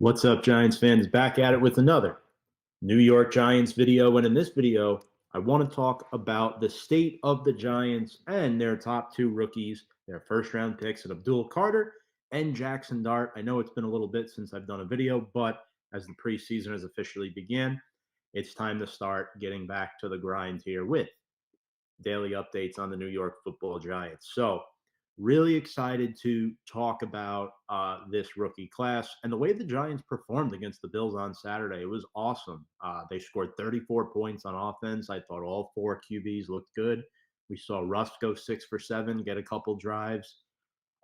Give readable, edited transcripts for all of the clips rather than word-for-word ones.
What's up, Giants fans? Back at it with another New York Giants video. And in this video, I want to talk about the state of the Giants and their top two rookies, their first-round picks, and Abdul Carter and Jaxson Dart. I know it's been a little bit since I've done a video, but as the preseason has officially began, it's time to start getting back to the grind here with daily updates on the New York Football Giants. So really excited to talk about this rookie class and the way the Giants performed against the Bills on Saturday. It was awesome. They scored 34 points on offense. I thought all four QBs looked good. We saw Russ go 6 for 7, get a couple drives.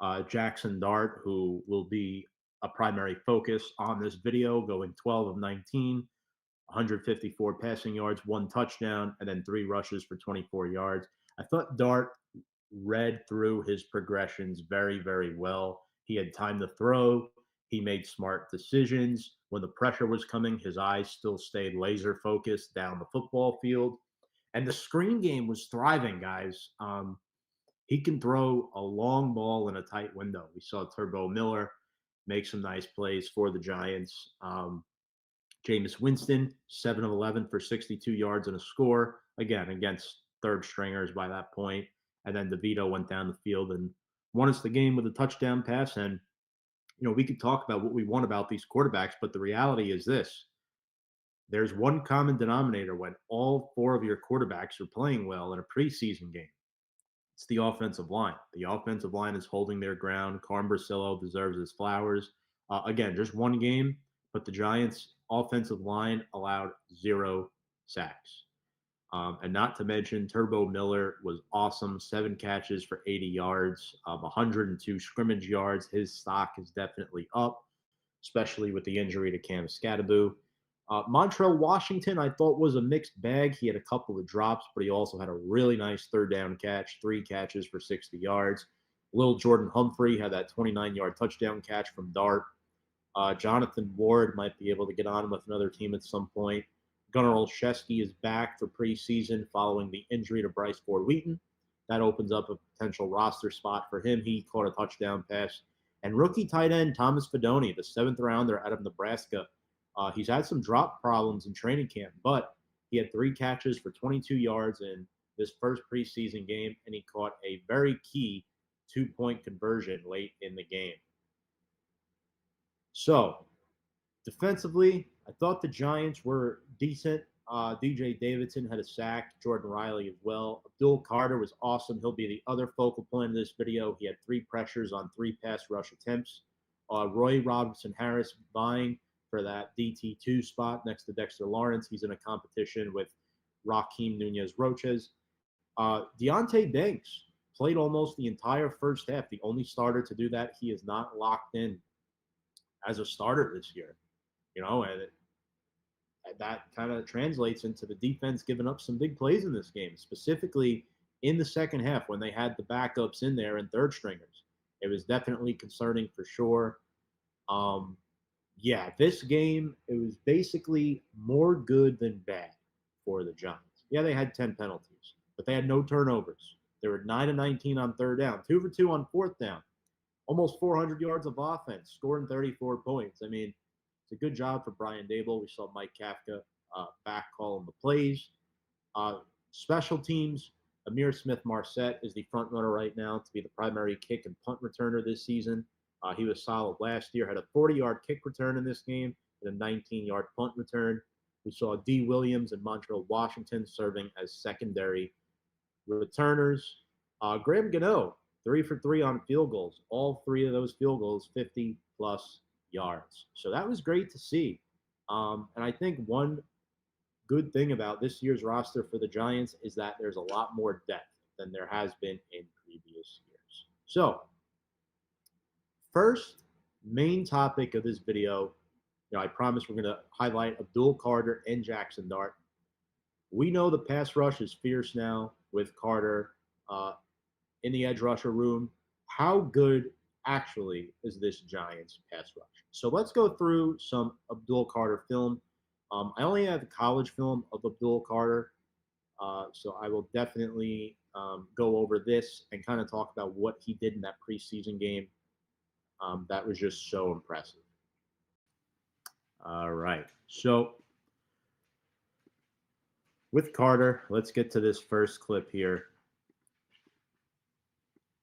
Jaxson Dart, who will be a primary focus on this video, going 12 of 19, 154 passing yards, 1 touchdown, and then 3 rushes for 24 yards. I thought Dart read through his progressions very, very well. He had time to throw. He made smart decisions. When the pressure was coming, his eyes still stayed laser focused down the football field. And the screen game was thriving, guys. He can throw a long ball in a tight window. We saw Turbo Miller make some nice plays for the Giants. Jameis Winston, 7 of 11 for 62 yards and a score, again, against third stringers by that point. And then DeVito went down the field and won us the game with a touchdown pass. And, we could talk about what we want about these quarterbacks, but the reality is this. There's one common denominator when all 4 of your quarterbacks are playing well in a preseason game. It's the offensive line. The offensive line is holding their ground. Carm Brasillo deserves his flowers. Again, just one game, but the Giants' offensive line allowed 0 sacks. And not to mention, Turbo Miller was awesome. 7 catches for 80 yards, 102 scrimmage yards. His stock is definitely up, especially with the injury to Cam Scatterbo. Montrell Washington, I thought, was a mixed bag. He had a couple of drops, but he also had a really nice third down catch, 3 catches for 60 yards. Lil Jordan Humphrey had that 29-yard touchdown catch from Dart. Jonathan Ward might be able to get on with another team at some point. Gunnar Olszewski is back for preseason following the injury to Bryce Ford-Wheaton. That opens up a potential roster spot for him. He caught a touchdown pass. And rookie tight end Thomas Fidone, the 7th rounder out of Nebraska. He's had some drop problems in training camp, but he had 3 catches for 22 yards in this first preseason game, and he caught a very key 2-point conversion late in the game. So, defensively, I thought the Giants were decent. DJ Davidson had a sack. Jordan Riley as well. Abdul Carter was awesome. He'll be the other focal point of this video. He had 3 pressures on 3 pass rush attempts. Roy Robinson Harris vying for that DT2 spot next to Dexter Lawrence. He's in a competition with Raheem Nunez-Roches. Deontay Banks played almost the entire first half, the only starter to do that. He is not locked in as a starter this year, and that kind of translates into the defense giving up some big plays in this game, specifically in the second half when they had the backups in there and third stringers. It was definitely concerning for sure. This game, it was basically more good than bad for the Giants. Yeah, they had 10 penalties, but they had no turnovers. They were 9 of 19 on third down, 2 for 2 on fourth down, almost 400 yards of offense, scoring 34 points. I mean, it's a good job for Brian Dable. We saw Mike Kafka back calling the plays. Special teams, Amir Smith-Marset is the front runner right now to be the primary kick and punt returner this season. He was solid last year, had a 40-yard kick return in this game and a 19-yard punt return. We saw D. Williams and Montrell Washington serving as secondary returners. Graham Gano, 3 for 3 on field goals. All 3 of those field goals, 50-plus yards. So that was great to see. And I think one good thing about this year's roster for the Giants is that there's a lot more depth than there has been in previous years. So, first main topic of this video, I promise we're going to highlight Abdul Carter and Jaxson Dart. We know the pass rush is fierce now with Carter in the edge rusher room. How good actually is this Giants pass rush? So let's go through some Abdul Carter film. I only have college film of Abdul Carter, so I will definitely go over this and kind of talk about what he did in that preseason game. That was just so impressive. All right. So with Carter, let's get to this first clip here.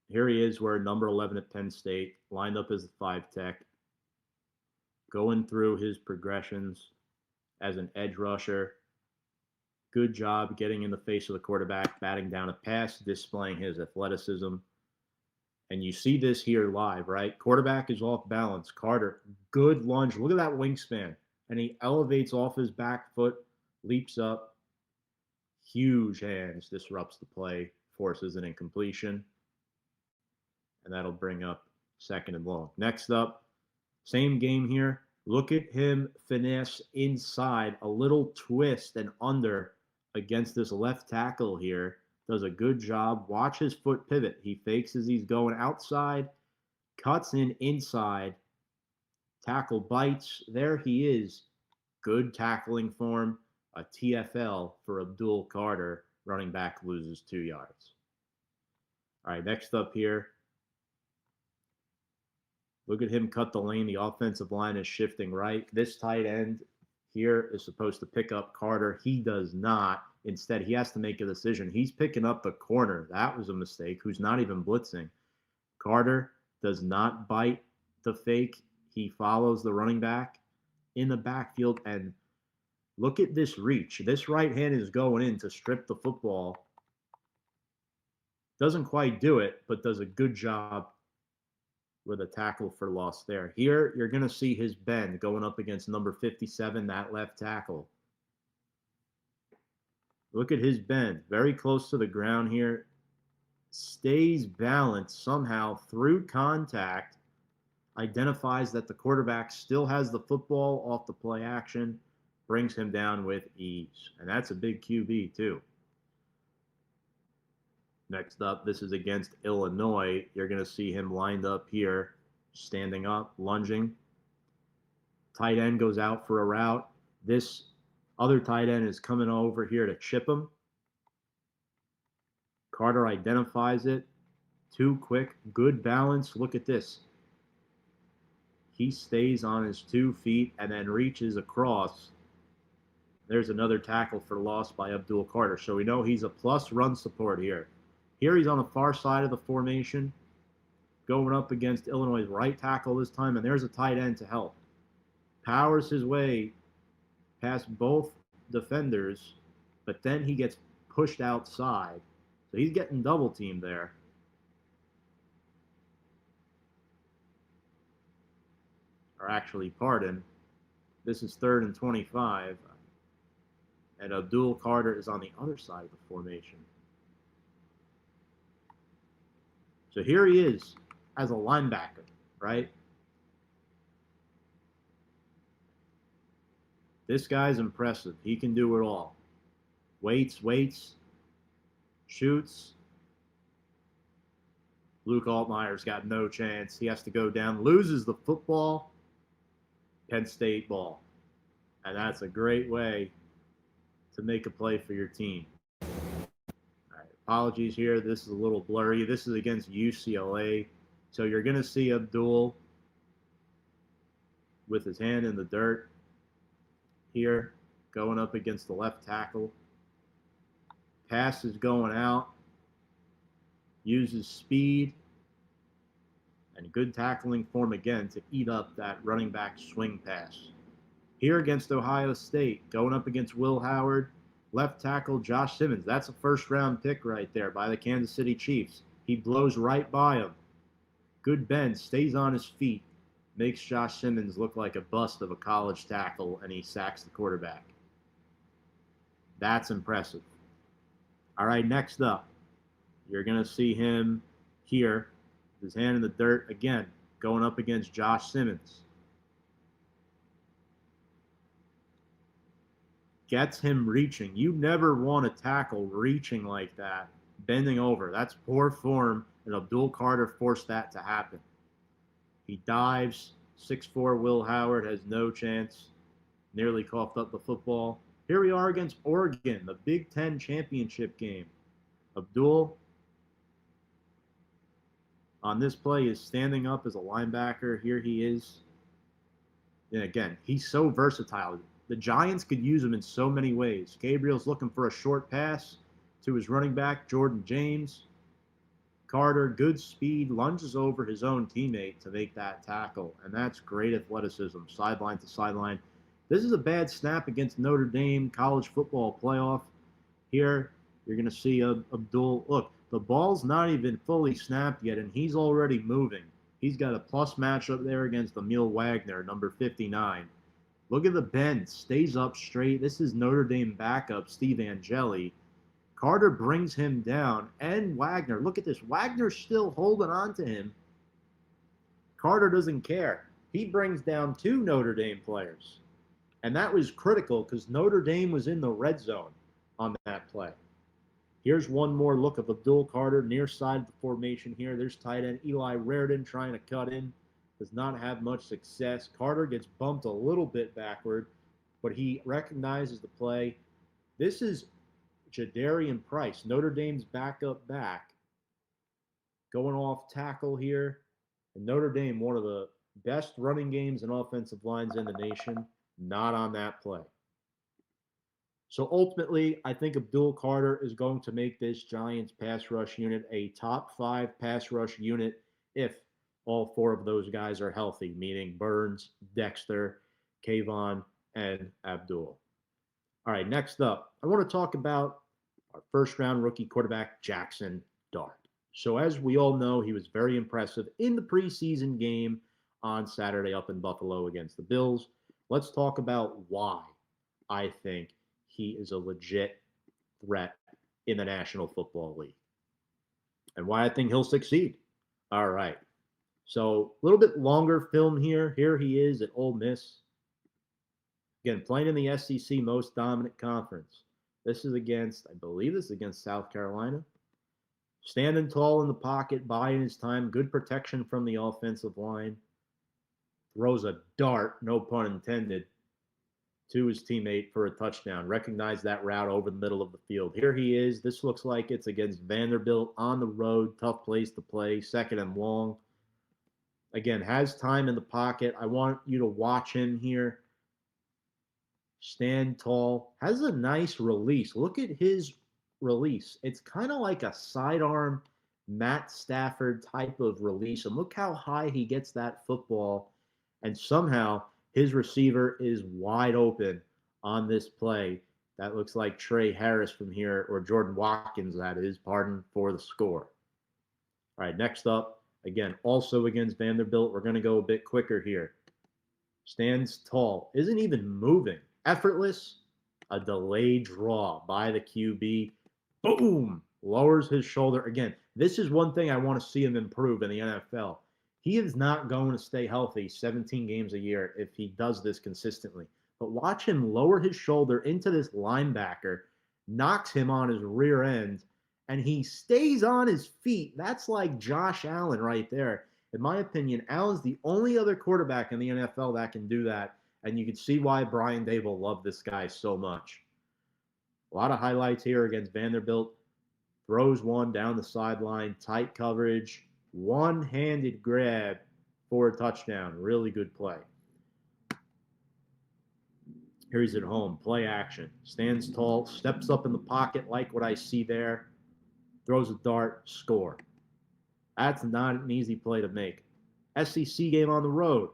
Here he is, we're number 11 at Penn State, lined up as a 5 tech, going through his progressions as an edge rusher. Good job getting in the face of the quarterback, batting down a pass, displaying his athleticism. And you see this here live, right? Quarterback is off balance. Carter, good lunge. Look at that wingspan. And he elevates off his back foot, leaps up. Huge hands, disrupts the play, forces an incompletion. And that'll bring up 2nd and long. Next up, same game here. Look at him finesse inside, a little twist and under against this left tackle here. Does a good job. Watch his foot pivot. He fakes as he's going outside, cuts in inside. Tackle bites. There he is. Good tackling form. A TFL for Abdul Carter. Running back loses 2 yards. All right, next up here. Look at him cut the lane. The offensive line is shifting right. This tight end here is supposed to pick up Carter. He does not. Instead, he has to make a decision. He's picking up the corner. That was a mistake, who's not even blitzing. Carter does not bite the fake. He follows the running back in the backfield. And look at this reach. This right hand is going in to strip the football. Doesn't quite do it, but does a good job with a tackle for loss there. Here, you're going to see his bend going up against number 57, that left tackle. Look at his bend. Very close to the ground here. Stays balanced somehow through contact. Identifies that the quarterback still has the football off the play action. Brings him down with ease. And that's a big QB too. Next up, this is against Illinois. You're going to see him lined up here, standing up, lunging. Tight end goes out for a route. This other tight end is coming over here to chip him. Carter identifies it. Too quick. Good balance. Look at this. He stays on his 2 feet and then reaches across. There's another tackle for loss by Abdul Carter. So we know he's a plus run support here. Here he's on the far side of the formation, going up against Illinois' right tackle this time, and there's a tight end to help. Powers his way past both defenders, but then he gets pushed outside. So he's getting double teamed there. Or actually, pardon, this is 3rd and 25, and Abdul Carter is on the other side of the formation. So here he is as a linebacker, right? This guy's impressive. He can do it all. Waits, shoots. Luke Altmaier's got no chance. He has to go down, loses the football. Penn State ball. And that's a great way to make a play for your team. Apologies here. This is a little blurry. This is against UCLA. So you're going to see Abdul with his hand in the dirt here, going up against the left tackle. Pass is going out. Uses speed and good tackling form again to eat up that running back swing pass. Here against Ohio State, going up against Will Howard. Left tackle Josh Simmons. That's a 1st-round pick right there by the Kansas City Chiefs. He blows right by him. Good bend, stays on his feet, makes Josh Simmons look like a bust of a college tackle, and he sacks the quarterback. That's impressive. All right, next up, you're going to see him here, his hand in the dirt again, going up against Josh Simmons. Gets him reaching. You never want to tackle reaching like that, bending over. That's poor form, and Abdul Carter forced that to happen. He dives. 6'4" Will Howard has no chance. Nearly coughed up the football. Here we are against Oregon, the Big Ten championship game. Abdul, on this play, is standing up as a linebacker. Here he is. And again, he's so versatile. The Giants could use him in so many ways. Gabriel's looking for a short pass to his running back, Jordan James. Carter, good speed, lunges over his own teammate to make that tackle, and that's great athleticism, sideline to sideline. This is a bad snap against Notre Dame college football playoff. Here, you're going to see Abdul. Look, the ball's not even fully snapped yet, and he's already moving. He's got a plus matchup there against Emil Wagner, number 59. Look at the bend, stays up straight. This is Notre Dame backup, Steve Angeli. Carter brings him down, and Wagner. Look at this. Wagner's still holding on to him. Carter doesn't care. He brings down two Notre Dame players. And that was critical because Notre Dame was in the red zone on that play. Here's one more look of Abdul Carter near side of the formation here. There's tight end Eli Raridon trying to cut in. Does not have much success. Carter gets bumped a little bit backward, but he recognizes the play. This is Jadarian Price, Notre Dame's backup back, going off tackle here. And Notre Dame, one of the best running games and offensive lines in the nation, not on that play. So ultimately, I think Abdul Carter is going to make this Giants pass rush unit a top 5 pass rush unit if all 4 of those guys are healthy, meaning Burns, Dexter, Kayvon, and Abdul. All right, next up, I want to talk about our first-round rookie quarterback, Jaxson Dart. So as we all know, he was very impressive in the preseason game on Saturday up in Buffalo against the Bills. Let's talk about why I think he is a legit threat in the National Football League and why I think he'll succeed. All right. So a little bit longer film here. Here he is at Ole Miss. Again, playing in the SEC most dominant conference. This is against, I believe this is against South Carolina. Standing tall in the pocket, buying his time. Good protection from the offensive line. Throws a dart, no pun intended, to his teammate for a touchdown. Recognize that route over the middle of the field. Here he is. This looks like it's against Vanderbilt on the road. Tough place to play. 2nd and long. Again, has time in the pocket. I want you to watch him here. Stand tall. Has a nice release. Look at his release. It's kind of like a sidearm Matt Stafford type of release. And look how high he gets that football. And somehow his receiver is wide open on this play. That looks like Trey Harris from here, or Jordan Watkins, that is, pardon, for the score. All right, next up, again, also against Vanderbilt. We're going to go a bit quicker here. Stands tall. Isn't even moving. Effortless. A delayed draw by the QB. Boom! Lowers his shoulder. Again, this is one thing I want to see him improve in the NFL. He is not going to stay healthy 17 games a year if he does this consistently. But watch him lower his shoulder into this linebacker, knocks him on his rear end, and he stays on his feet. That's like Josh Allen right there. In my opinion, Allen's the only other quarterback in the NFL that can do that, and you can see why Brian Daboll loved this guy so much. A lot of highlights here against Vanderbilt. Throws one down the sideline, tight coverage, one-handed grab for a touchdown. Really good play. Here he's at home. Play action. Stands tall, steps up in the pocket like what I see there. Throws a dart, score. That's not an easy play to make. SEC game on the road.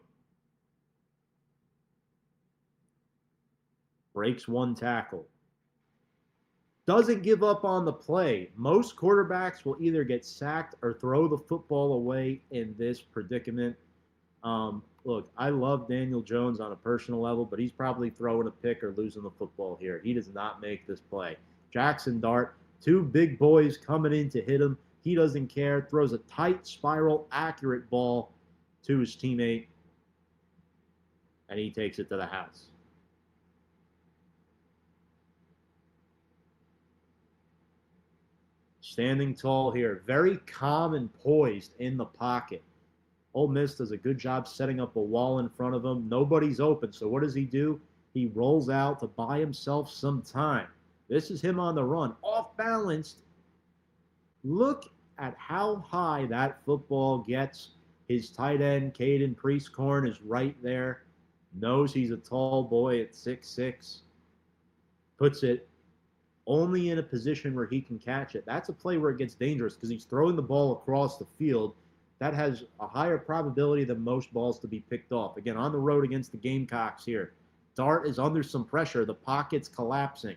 Breaks one tackle. Doesn't give up on the play. Most quarterbacks will either get sacked or throw the football away in this predicament. Look, I love Daniel Jones on a personal level, but he's probably throwing a pick or losing the football here. He does not make this play. Jaxson Dart, 2 big boys coming in to hit him. He doesn't care. Throws a tight spiral, accurate ball to his teammate, and he takes it to the house. Standing tall here, very calm and poised in the pocket. Ole Miss does a good job setting up a wall in front of him. Nobody's open, so what does he do? He rolls out to buy himself some time. This is him on the run, off balanced. Look at how high that football gets. His tight end, Caden Priestcorn, is right there. knows he's a tall boy at 6'6", puts it only in a position where he can catch it. That's a play where it gets dangerous because he's throwing the ball across the field. That has a higher probability than most balls to be picked off. Again, on the road against the Gamecocks here. Dart is under some pressure. The pocket's collapsing.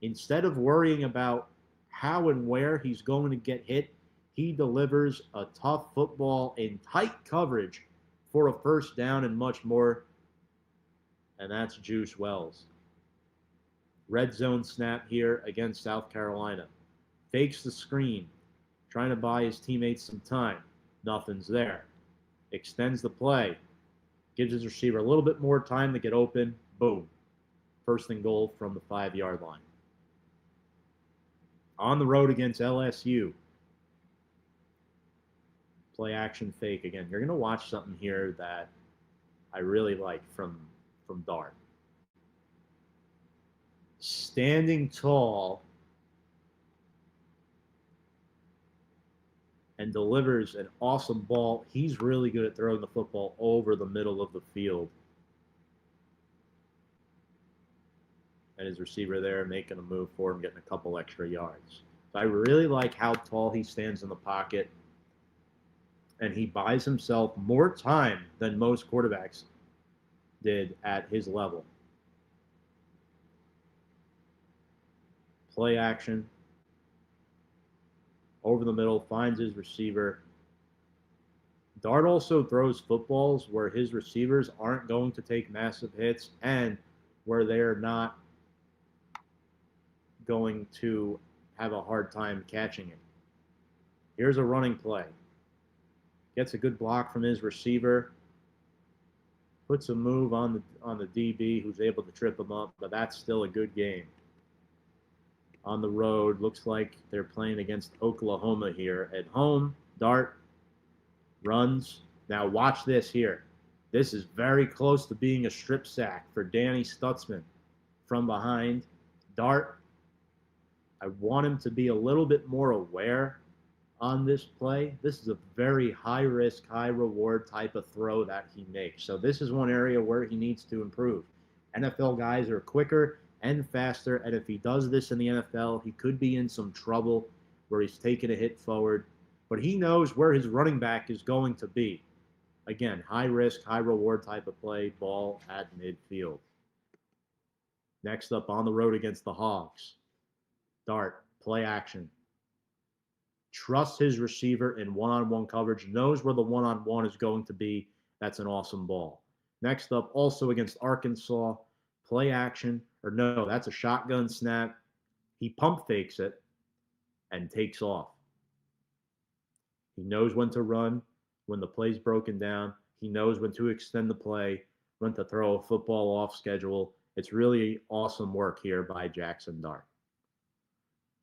Instead of worrying about how and where he's going to get hit, he delivers a tough football in tight coverage for a first down and much more. And that's Juice Wells. Red zone snap here against South Carolina. Fakes the screen, trying to buy his teammates some time. Nothing's there. Extends the play. Gives his receiver a little bit more time to get open. Boom. First and goal from the 5-yard line. On the road against LSU. Play action fake. Again, you're going to watch something here that I really like from Dart. Standing tall and delivers an awesome ball. He's really good at throwing the football over the middle of the field. And his receiver there making a move for him, getting a couple extra yards. So I really like how tall he stands in the pocket. And he buys himself more time than most quarterbacks did at his level. Play action. Over the middle, finds his receiver. Dart also throws footballs where his receivers aren't going to take massive hits and where they're not going to have a hard time catching it. Here's a running play. Gets a good block from his receiver. Puts a move on the DB who's able to trip him up, but that's still a good game. On the road, looks like they're playing against Oklahoma here. At home, Dart runs. Now watch this here. This is very close to being a strip sack for Danny Stutzman from behind. Dart, I want him to be a little bit more aware on this play. This is a very high risk, high reward type of throw that he makes. So this is one area where he needs to improve. NFL guys are quicker and faster, and if he does this in the NFL, he could be in some trouble where he's taking a hit forward. But he knows where his running back is going to be. Again, high risk, high reward type of play, ball at midfield. Next up, on the road against the Hogs. Dart, play action. Trusts his receiver in one-on-one coverage, knows where the one-on-one is going to be. That's an awesome ball. Next up, also against Arkansas, play action, or no, that's a shotgun snap. He pump fakes it and takes off. He knows when to run, when the play's broken down. He knows when to extend the play, when to throw a football off schedule. It's really awesome work here by Jaxson Dart.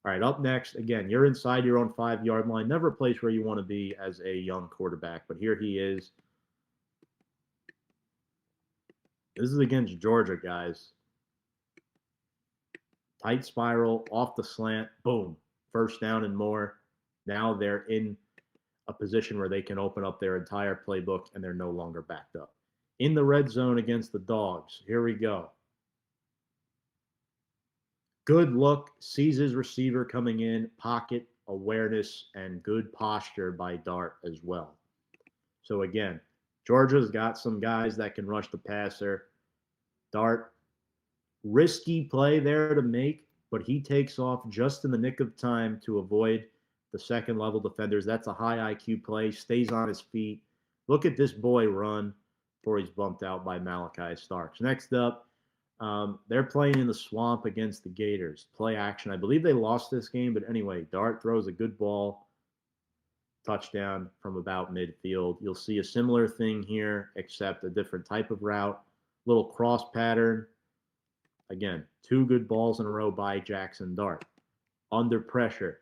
All right, up next, again, you're inside your own 5-yard line. Never a place where you want to be as a young quarterback, but here he is. This is against Georgia, guys. Tight spiral, off the slant, boom, first down and more. Now they're in a position where they can open up their entire playbook and they're no longer backed up. In the red zone against the Dogs, here we go. Good look, sees his receiver coming in, pocket awareness, and good posture by Dart as well. So again, Georgia's got some guys that can rush the passer. Dart, risky play there to make, but he takes off just in the nick of time to avoid the second level defenders. That's a high IQ play, stays on his feet. Look at this boy run before he's bumped out by Malachi Starks. Next up, they're playing in the swamp against the Gators. Play action. I believe they lost this game, but anyway, Dart throws a good ball. Touchdown from about midfield. You'll see a similar thing here, except a different type of route. Little cross pattern. Again, 2 good balls in a row by Jaxson Dart. Under pressure.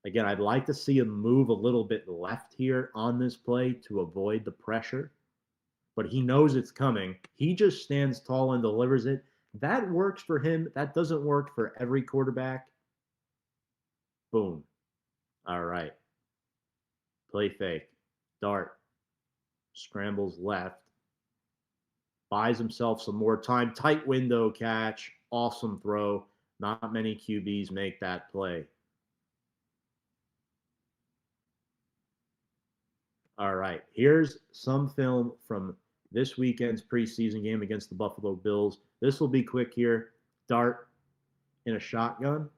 Again, I'd like to see him move a little bit left here on this play to avoid the pressure. But he knows it's coming. He just stands tall and delivers it. That works for him. That doesn't work for every quarterback. Boom. All right. Play fake. Dart scrambles left. Buys himself some more time. Tight window catch. Awesome throw. Not many QBs make that play. All right. Here's some film from this weekend's preseason game against the Buffalo Bills. This will be quick here. Dart in a shotgun.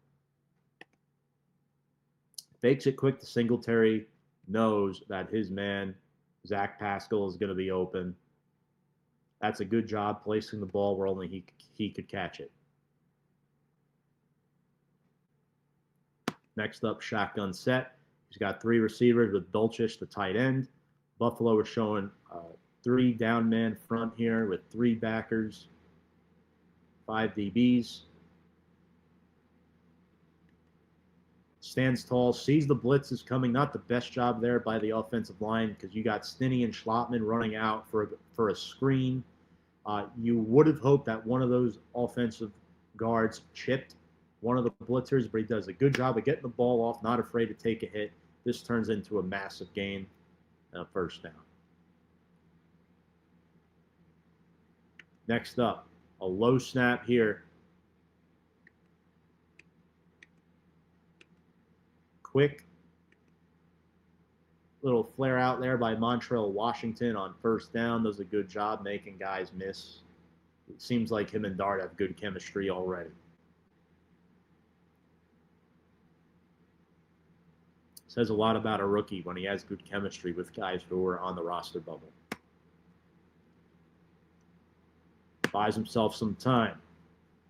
Fakes it quick to Singletary. Knows that his man, Zach Pascal, is going to be open. That's a good job placing the ball where only he could catch it. Next up, shotgun set. He's got 3 receivers with Dulcich, the tight end. Buffalo is showing 3 down man front here with 3 backers, 5 DBs. Stands tall, sees the blitzes coming. Not the best job there by the offensive line because you got Stinney and Schlottman running out for a screen. You would have hoped that one of those offensive guards chipped one of the blitzers, but he does a good job of getting the ball off, not afraid to take a hit. This turns into a massive gain and a first down. Next up, a low snap here. Quick little flare out there by Montrell Washington on first down. Does a good job making guys miss. It seems like him and Dart have good chemistry already. Says a lot about a rookie when he has good chemistry with guys who are on the roster bubble. Buys himself some time.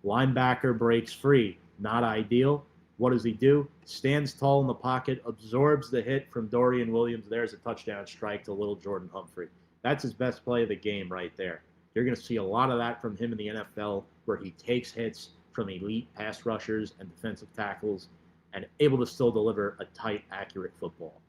Linebacker breaks free. Not ideal. What does he do? Stands tall in the pocket, absorbs the hit from Dorian Williams. There's a touchdown strike to little Jordan Humphrey. That's his best play of the game right there. You're going to see a lot of that from him in the NFL, where he takes hits from elite pass rushers and defensive tackles and able to still deliver a tight, accurate football.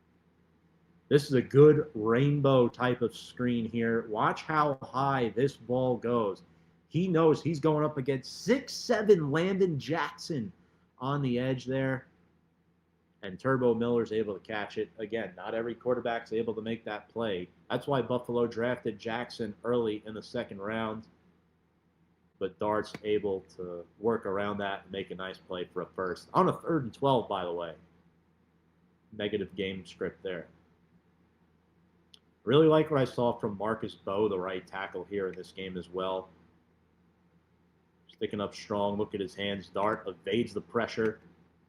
This is a good rainbow type of screen here. Watch how high this ball goes. He knows he's going up against 6'7" Landon Jackson on the edge there. And Turbo Miller's able to catch it. Again, not every quarterback's able to make that play. That's why Buffalo drafted Jaxson early in the second round. But Dart's able to work around that and make a nice play for a first. On a 3rd and 12, by the way. Negative game script there. Really like what I saw from Marcus Bowe, the right tackle here in this game as well. Sticking up strong. Look at his hands. Dart evades the pressure.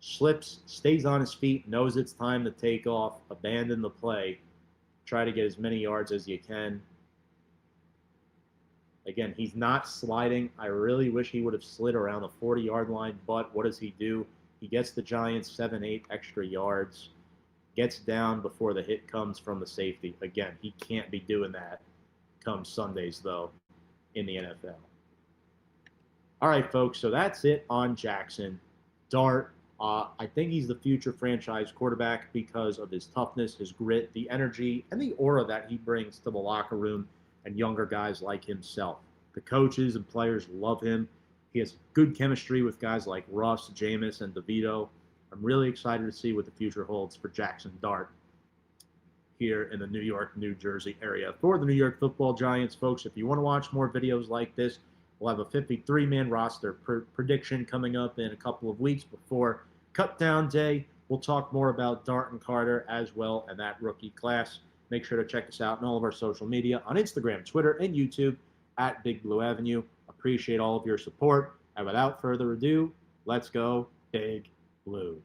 Slips, stays on his feet, knows it's time to take off, abandon the play, try to get as many yards as you can. Again, he's not sliding. I really wish he would have slid around the 40-yard line, but what does he do? He gets the Giants 7-8 extra yards, gets down before the hit comes from the safety. Again, he can't be doing that come Sundays, though, in the NFL. All right, folks, so that's it on Jaxson Dart. I think he's the future franchise quarterback because of his toughness, his grit, the energy, and the aura that he brings to the locker room and younger guys like himself. The coaches and players love him. He has good chemistry with guys like Russ, Jameis, and DeVito. I'm really excited to see what the future holds for Jaxson Dart here in the New York, New Jersey area. For the New York Football Giants, folks, if you want to watch more videos like this, we'll have a 53-man roster prediction coming up in a couple of weeks before Cutdown Day. We'll talk more about Dart and Carter as well and that rookie class. Make sure to check us out on all of our social media on Instagram, Twitter, and YouTube at Big Blue Avenue. Appreciate all of your support. And without further ado, let's go Big Blue.